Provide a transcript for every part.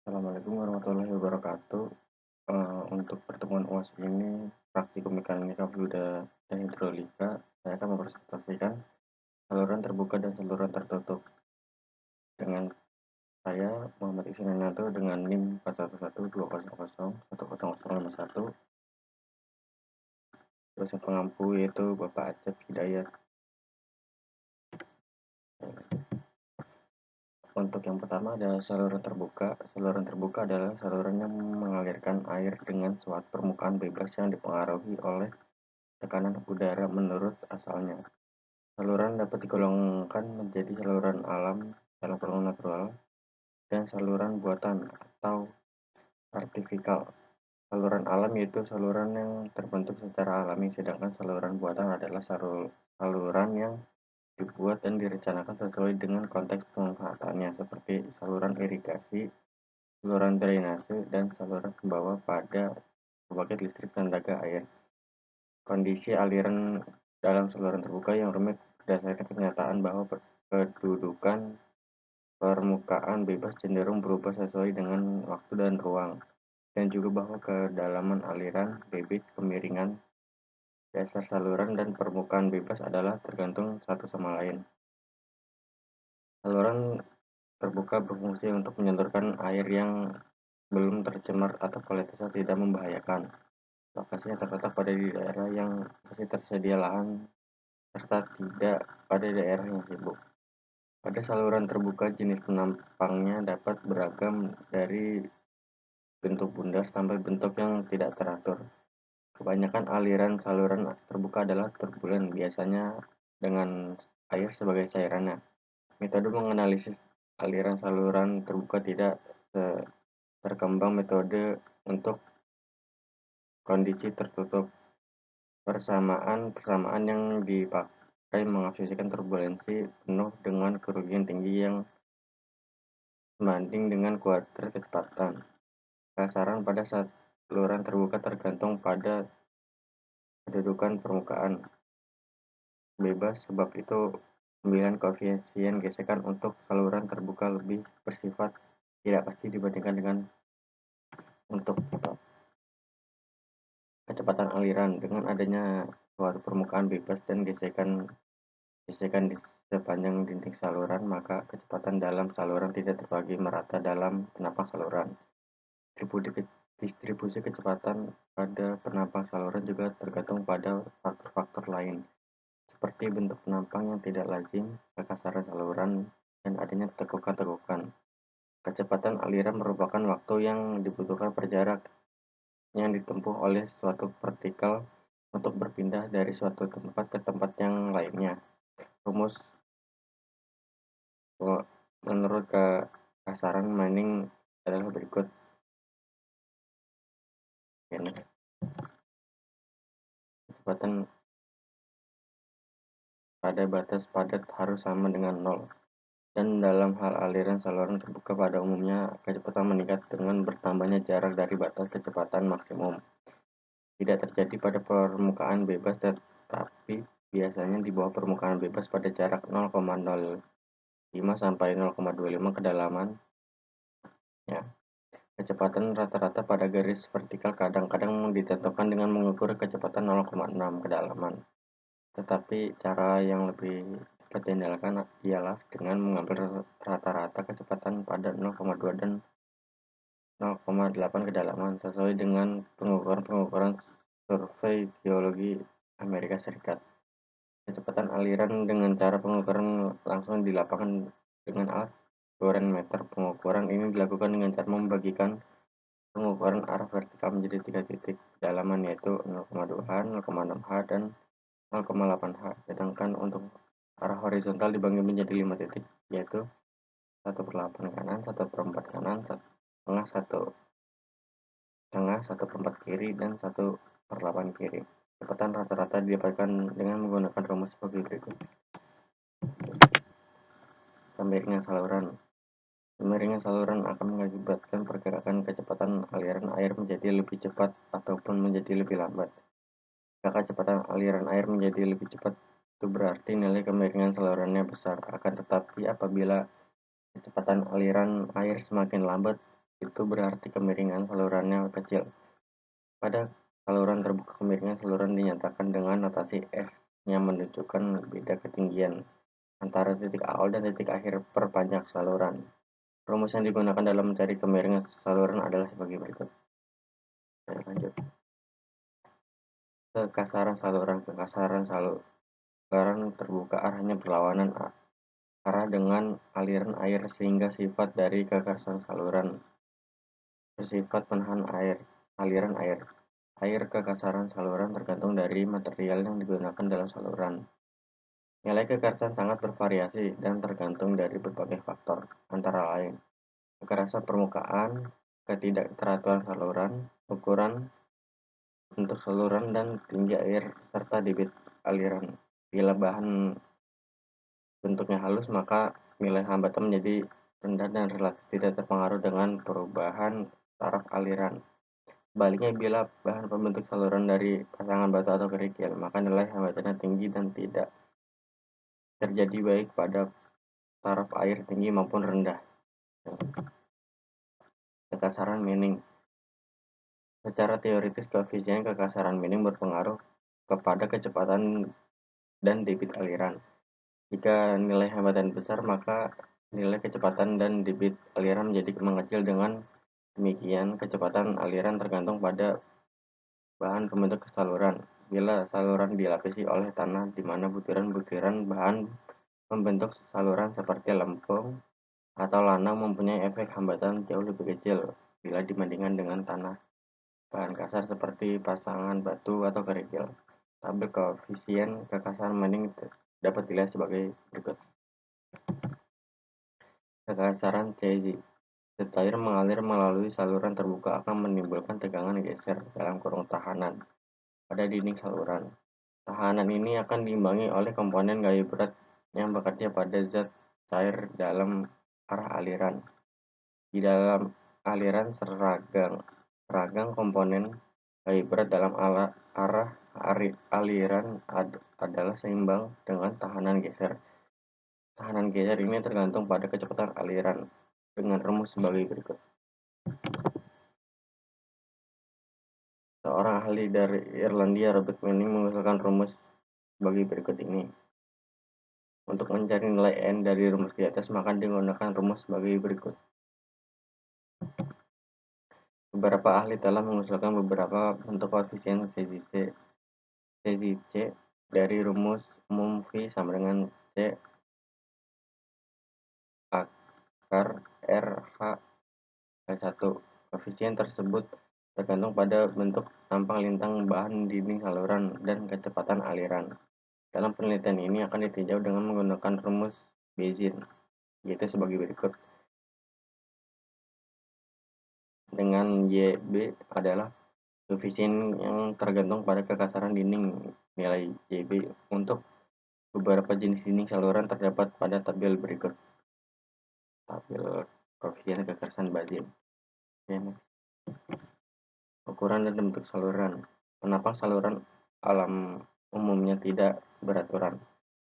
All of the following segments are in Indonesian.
Assalamualaikum warahmatullahi wabarakatuh. Untuk pertemuan UAS ini, praktikum mekanika fluida dan hidrolika, saya akan mempresentasikan saluran terbuka dan saluran tertutup dengan saya Muhammad Isninanto dengan NIM 41120010051, dosen pengampu yaitu Bapak Acep Hidayat. Untuk yang pertama adalah saluran terbuka. Saluran terbuka adalah saluran yang mengalirkan air dengan suatu permukaan bebas yang dipengaruhi oleh tekanan udara menurut asalnya. Saluran dapat digolongkan menjadi saluran alam, saluran natural, dan saluran buatan atau artifikal. Saluran alam yaitu saluran yang terbentuk secara alami, sedangkan saluran buatan adalah saluran yang dibuat dan direncanakan sesuai dengan konteks pemanfaatannya, seperti saluran irigasi, saluran drainase, dan saluran pembawa pada pembangkit listrik tenaga air. Kondisi aliran dalam saluran terbuka yang rumit berdasarkan kenyataan bahwa kedudukan permukaan bebas cenderung berubah sesuai dengan waktu dan ruang, dan juga bahwa kedalaman aliran, debit, kemiringan, dasar saluran, dan permukaan bebas adalah tergantung satu sama lain. Saluran terbuka berfungsi untuk menyalurkan air yang belum tercemar atau kualitasnya tidak membahayakan. Lokasinya terletak pada di daerah yang masih tersedia lahan serta tidak pada daerah yang sibuk. Pada saluran terbuka, jenis penampangnya dapat beragam dari bentuk bundar sampai bentuk yang tidak teratur. Kebanyakan aliran saluran terbuka adalah turbulen, biasanya dengan air sebagai cairannya. Metode menganalisis aliran saluran terbuka tidak terkembang metode untuk kondisi tertutup. Persamaan yang dipakai mengasumsikan turbulensi penuh dengan kerugian tinggi yang sebanding dengan kuadrat kecepatan. Kasaran pada saluran terbuka tergantung pada kedudukan permukaan bebas, sebab itu pemilihan koefisien gesekan untuk saluran terbuka lebih bersifat tidak pasti dibandingkan dengan untuk kecepatan aliran. Dengan adanya suatu permukaan bebas dan gesekan di sepanjang dinding saluran, maka kecepatan dalam saluran tidak terbagi merata dalam penampang saluran. Distribusi kecepatan pada penampang saluran juga tergantung pada faktor-faktor lain, seperti bentuk penampang yang tidak lazim, kekasaran saluran, dan adanya tekukan-tekukan. Kecepatan aliran merupakan waktu yang dibutuhkan per jarak yang ditempuh oleh suatu partikel untuk berpindah dari suatu tempat ke tempat yang lainnya. Rumus menurut kekasaran Manning adalah berikut. Kecepatan pada batas padat harus sama dengan 0. Dan dalam hal aliran saluran terbuka pada umumnya, kecepatan meningkat dengan bertambahnya jarak dari batas kecepatan maksimum. Tidak terjadi pada permukaan bebas, tetapi biasanya di bawah permukaan bebas pada jarak 0,05 sampai 0,25 kedalaman. Ya. Kecepatan rata-rata pada garis vertikal kadang-kadang ditentukan dengan mengukur kecepatan 0,6 kedalaman. Tetapi cara yang lebih dapat diandalkan ialah dengan mengambil rata-rata kecepatan pada 0,2 dan 0,8 kedalaman sesuai dengan pengukuran survei geologi Amerika Serikat. Kecepatan aliran dengan cara pengukuran langsung di lapangan dengan alat meter. Pengukuran ini dilakukan dengan cara membagikan pengukuran arah vertikal menjadi 3 titik kedalaman, yaitu 0,2H, 0,6H, dan 0,8H. Sedangkan untuk arah horizontal dibagi menjadi 5 titik, yaitu 1/8 kanan, 1/4 kanan, 1/2, 1/4 kiri, dan 1/8 kiri. Kecepatan rata-rata didapatkan dengan menggunakan rumus sebagai berikut. Kemiringan saluran. Kemiringan saluran akan mengakibatkan pergerakan kecepatan aliran air menjadi lebih cepat ataupun menjadi lebih lambat. Jika kecepatan aliran air menjadi lebih cepat, itu berarti nilai kemiringan salurannya besar. Akan tetapi apabila kecepatan aliran air semakin lambat, itu berarti kemiringan salurannya kecil. Pada saluran terbuka, kemiringan saluran dinyatakan dengan notasi S yang menunjukkan beda ketinggian antara titik awal dan titik akhir perpanjang saluran. Rumus yang digunakan dalam mencari kemiringan saluran adalah sebagai berikut. Saya lanjut. Kekasaran saluran. Kekasaran saluran terbuka arahnya berlawanan arah dengan aliran air, sehingga sifat dari kekasaran saluran bersifat menahan aliran air. Air kekasaran saluran tergantung dari material yang digunakan dalam saluran. Nilai kekerasan sangat bervariasi dan tergantung dari berbagai faktor, antara lain kekerasan permukaan, ketidakteraturan saluran, ukuran bentuk saluran, dan tinggi air serta debit aliran. Bila bahan bentuknya halus, maka nilai hambatan menjadi rendah dan relatif tidak terpengaruh dengan perubahan taraf aliran. Sebaliknya, bila bahan pembentuk saluran dari pasangan batu atau kerikil, maka nilai hambatannya tinggi dan tidak terjadi baik pada taraf air tinggi maupun rendah. Kekasaran mining. Secara teoritis, koefisien kekasaran mining berpengaruh kepada kecepatan dan debit aliran. Jika nilai hambatan besar, maka nilai kecepatan dan debit aliran menjadi mengecil. Dengan demikian, kecepatan aliran tergantung pada bahan pembentuk saluran. Bila saluran dilapisi oleh tanah di mana butiran-butiran bahan pembentuk saluran seperti lempung atau lanang mempunyai efek hambatan jauh lebih kecil bila dibandingkan dengan tanah bahan kasar seperti pasangan batu atau kerikil. Tabel koefisien kekasaran mining dapat dilihat sebagai berikut. Kekasaran CZ. Air mengalir melalui saluran terbuka akan menimbulkan tegangan geser (tahanan) pada dinding saluran. Tahanan ini akan diimbangi oleh komponen gaya berat yang bekerja pada zat cair dalam arah aliran. Di dalam aliran seragam komponen gaya berat dalam arah aliran adalah seimbang dengan tahanan geser. Tahanan geser ini tergantung pada kecepatan aliran dengan rumus sebagai berikut. Seorang ahli dari Irlandia, Robert Manning, mengusulkan rumus sebagai berikut ini. Untuk mencari nilai N dari rumus di atas, maka digunakan rumus sebagai berikut. Beberapa ahli telah mengusulkan beberapa bentuk koefisien CZC dari rumus umum V sama dengan C akar RH K1. Koefisien tersebut tergantung pada bentuk tampang lintang bahan dinding saluran dan kecepatan aliran. Dalam penelitian ini akan ditinjau dengan menggunakan rumus Bézier, yaitu sebagai berikut. Dengan YB adalah koefisien yang tergantung pada kekasaran dinding. Nilai YB untuk beberapa jenis dinding saluran terdapat pada tabel berikut. Tabel koefisien kekerasan bazin. Ukuran dan bentuk saluran. Kenapa saluran alam umumnya tidak beraturan?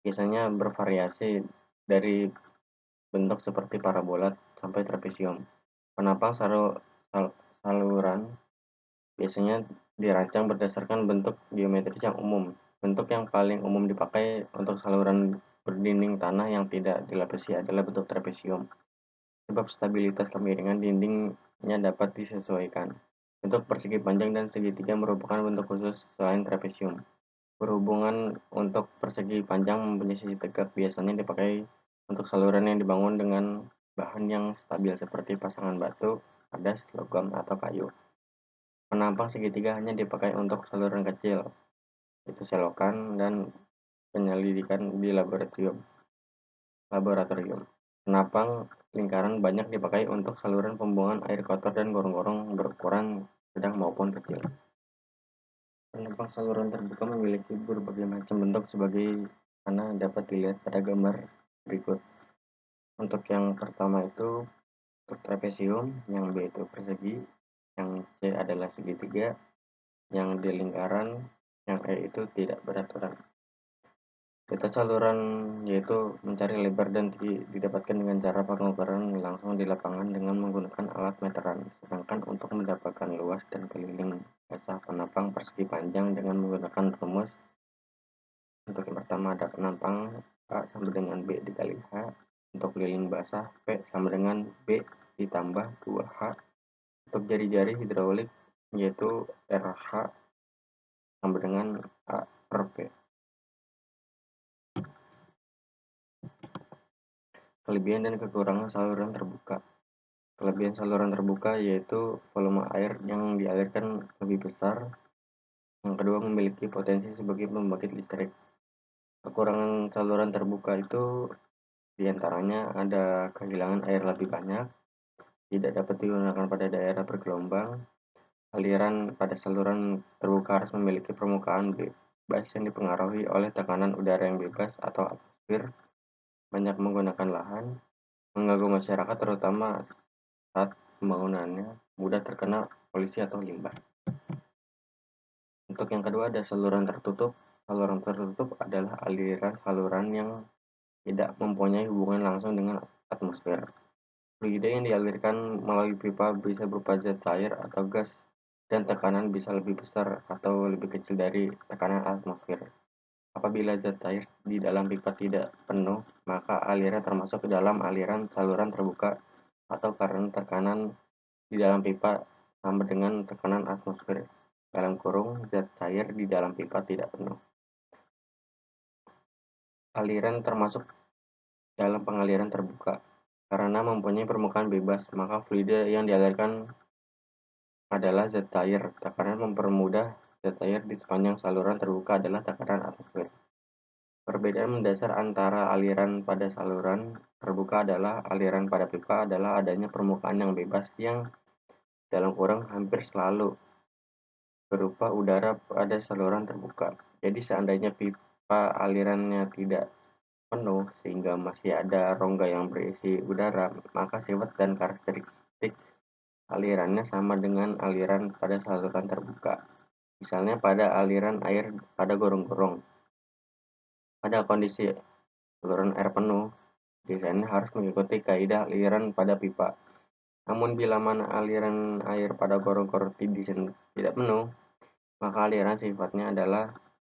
Biasanya bervariasi dari bentuk seperti parabola sampai trapesium. Penapang saluran biasanya dirancang berdasarkan bentuk geometris yang umum. Bentuk yang paling umum dipakai untuk saluran berdinding tanah yang tidak dilapisi adalah bentuk trapesium. Sebab stabilitas kemiringan dindingnya dapat disesuaikan. Bentuk persegi panjang dan segitiga merupakan bentuk khusus selain trapesium. Berhubungan untuk persegi panjang mempunyai sisi tegak biasanya dipakai untuk saluran yang dibangun dengan bahan yang stabil seperti pasangan batu, kadas, logam, atau kayu. Penampang segitiga hanya dipakai untuk saluran kecil, itu selokan dan penyelidikan di laboratorium. Penampang lingkaran banyak dipakai untuk saluran pembuangan air kotor dan gorong-gorong berukuran sedang maupun kecil. Penampang saluran terbuka memiliki berbagai macam bentuk sebagai mana dapat dilihat pada gambar berikut. Untuk yang pertama itu untuk trapesium, yang B itu persegi, yang C adalah segitiga, yang D lingkaran, yang E itu tidak beraturan. Data saluran yaitu mencari lebar dan tinggi didapatkan dengan cara pengukuran langsung di lapangan dengan menggunakan alat meteran. Sedangkan untuk mendapatkan luas dan keliling basah penopang persegi panjang dengan menggunakan rumus. Untuk yang pertama ada penopang A sama dengan B dikali H. Untuk keliling basah P sama dengan B ditambah 2H. Untuk jari-jari hidrolik yaitu RH sama dengan A per P. Kelebihan dan kekurangan saluran terbuka. Kelebihan saluran terbuka yaitu volume air yang dialirkan lebih besar. Yang kedua, memiliki potensi sebagai pembangkit listrik. Kekurangan saluran terbuka itu diantaranya ada kehilangan air lebih banyak, tidak dapat digunakan pada daerah bergelombang, aliran pada saluran terbuka harus memiliki permukaan bebas yang dipengaruhi oleh tekanan udara yang bebas atau atmosfer, banyak menggunakan lahan, mengganggu masyarakat terutama saat pembangunannya, mudah terkena polusi atau limbah. Untuk yang kedua ada saluran tertutup. Saluran tertutup adalah aliran saluran yang tidak mempunyai hubungan langsung dengan atmosfer. Fluida yang dialirkan melalui pipa bisa berupa zat cair atau gas dan tekanan bisa lebih besar atau lebih kecil dari tekanan atmosfer. Apabila zat cair di dalam pipa tidak penuh, maka aliran termasuk ke dalam aliran saluran terbuka atau karena tekanan di dalam pipa sama dengan tekanan atmosfer dalam kurung zat cair di dalam pipa tidak penuh. Aliran termasuk dalam pengaliran terbuka. Karena mempunyai permukaan bebas, maka fluida yang dialirkan adalah zat cair. Tekanan mempermudah zat cair di sepanjang saluran terbuka adalah tekanan atmosfer. Perbedaan mendasar antara aliran pada saluran terbuka adalah aliran pada pipa adalah adanya permukaan yang bebas yang dalam kurung hampir selalu berupa udara pada saluran terbuka. Jadi seandainya pipa alirannya tidak penuh sehingga masih ada rongga yang berisi udara, maka sifat dan karakteristik alirannya sama dengan aliran pada saluran terbuka. Misalnya pada aliran air pada gorong-gorong. Pada kondisi saluran air penuh, desainnya harus mengikuti kaidah aliran pada pipa. Namun bila mana aliran air pada gorong-gorong desain tidak penuh, maka aliran sifatnya adalah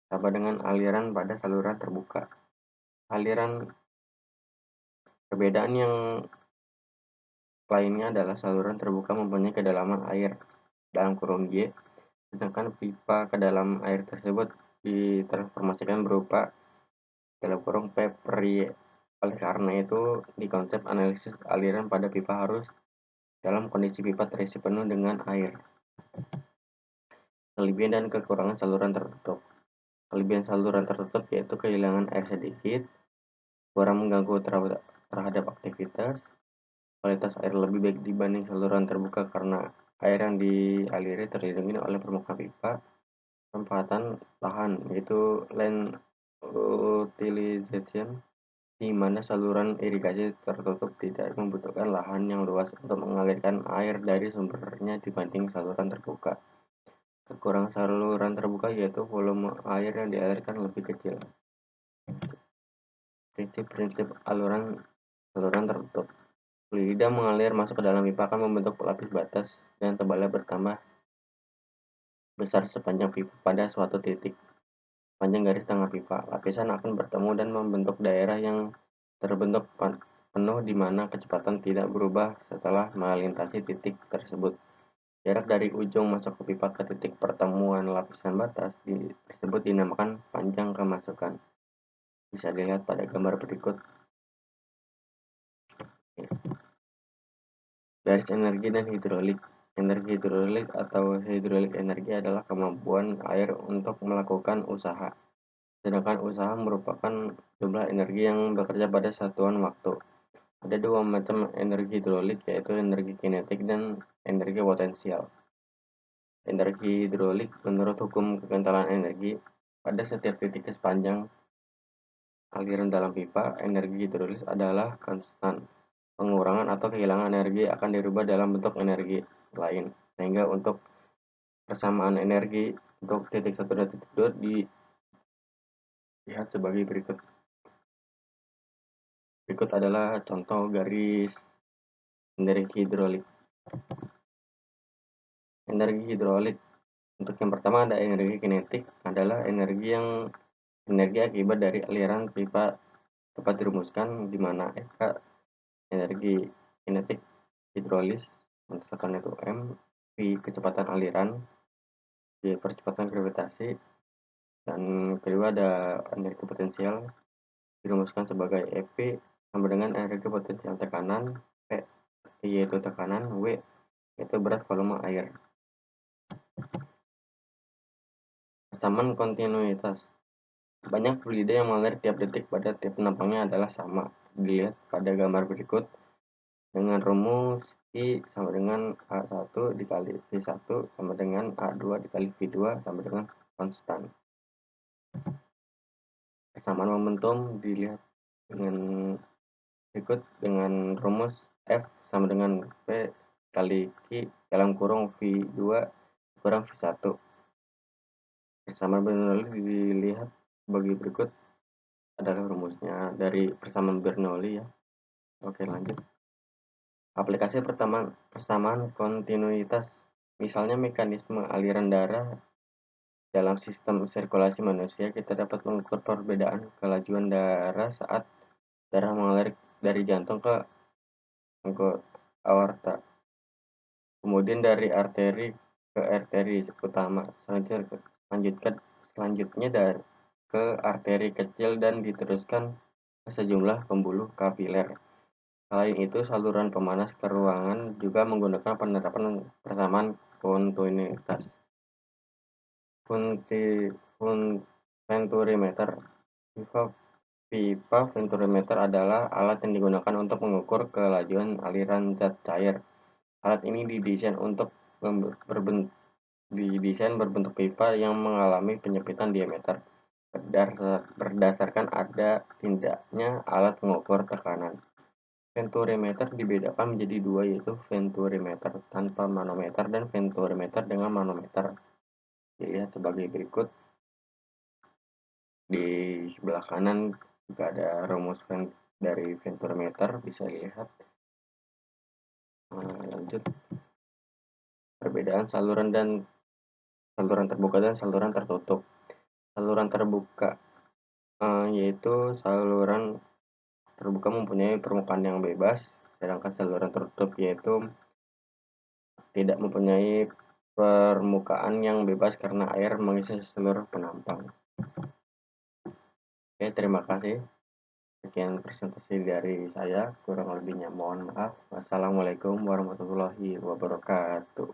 sama dengan aliran pada saluran terbuka. Aliran perbedaan yang lainnya adalah saluran terbuka mempunyai kedalaman air dalam kurung G, sedangkan pipa ke dalam air tersebut ditransformasikan berupa dalam kurung P per Y. Oleh karena itu, di konsep analisis aliran pada pipa harus dalam kondisi pipa terisi penuh dengan air. Kelebihan dan kekurangan saluran tertutup. Kelebihan saluran tertutup yaitu kehilangan air sedikit, kurang mengganggu terhadap aktivitas, kualitas air lebih baik dibanding saluran terbuka karena air yang dialiri terlindungi oleh permukaan pipa. Pemanfaatan lahan yaitu land utilization, di mana saluran irigasi tertutup tidak membutuhkan lahan yang luas untuk mengalirkan air dari sumbernya dibanding saluran terbuka. Kekurangan saluran terbuka yaitu volume air yang dialirkan lebih kecil. Prinsip-prinsip saluran tertutup. Fluida mengalir masuk ke dalam pipa akan membentuk pelapis batas dan tebalnya bertambah besar sepanjang pipa pada suatu titik. Panjang garis tengah pipa, lapisan akan bertemu dan membentuk daerah yang terbentuk penuh di mana kecepatan tidak berubah setelah melintasi titik tersebut. Jarak dari ujung masuk ke pipa ke titik pertemuan lapisan batas tersebut dinamakan panjang kemasukan. Bisa dilihat pada gambar berikut. Garis energi dan hidrolik. Energi hidrolik atau hidrolik energi adalah kemampuan air untuk melakukan usaha. Sedangkan usaha merupakan jumlah energi yang bekerja pada satuan waktu. Ada dua macam energi hidrolik, yaitu energi kinetik dan energi potensial. Energi hidrolik menurut hukum kekentalan energi, pada setiap titik sepanjang aliran dalam pipa, energi hidrolik adalah konstan. Pengurangan atau kehilangan energi akan dirubah dalam bentuk energi lain, sehingga untuk persamaan energi untuk titik 1 dan titik 2 Lihat sebagai berikut. Berikut adalah contoh garis energi hidrolik. Energi hidrolik untuk yang pertama ada energi kinetik, adalah energi akibat dari aliran pipa dapat dirumuskan di mana energi kinetik hidrolis untuk tekanan itu M, V kecepatan aliran, G percepatan gravitasi, dan kedua ada energi potensial dirumuskan sebagai EP sama dengan energi potensial tekanan, P yaitu tekanan, W yaitu berat volume air. Kesamaan kontinuitas. Banyak fluida yang mengalir tiap detik pada tiap penampangnya adalah sama. Dilihat pada gambar berikut dengan rumus I sama dengan A1 dikali V1 sama dengan A2 dikali V2 sama dengan konstan. Kesamaan momentum dilihat dengan berikut dengan rumus F sama dengan P kali Q dalam kurung V2 kurang V1. Persamaan Bernoulli dilihat bagi berikut adalah rumusnya dari persamaan Bernoulli ya. Oke, lanjut. Aplikasi persamaan kontinuitas, misalnya mekanisme aliran darah dalam sistem sirkulasi manusia, kita dapat mengukur perbedaan kelajuan darah saat darah mengalir dari jantung ke aorta, kemudian dari arteri ke arteri utama, selanjutnya dari ke arteri kecil dan diteruskan ke sejumlah pembuluh kapiler. Selain itu, saluran pemanas ke ruangan juga menggunakan penerapan persamaan kontinuitas. Venturimeter. Pipa venturimeter adalah alat yang digunakan untuk mengukur kelajuan aliran zat cair. Alat ini didesain berbentuk pipa yang mengalami penyempitan diameter berdasarkan ada tindaknya alat mengukur tekanan. Venturimeter dibedakan menjadi dua, yaitu venturimeter tanpa manometer dan venturimeter dengan manometer. Dilihat sebagai berikut. Di sebelah kanan juga ada rumus dari venturimeter, bisa dilihat. Lanjut. Perbedaan saluran terbuka dan saluran tertutup. Saluran terbuka yaitu saluran terbuka mempunyai permukaan yang bebas, sedangkan saluran tertutup yaitu tidak mempunyai permukaan yang bebas karena air mengisi seluruh penampang. Oke, terima kasih. Sekian presentasi dari saya, kurang lebihnya mohon maaf. Wassalamualaikum warahmatullahi wabarakatuh.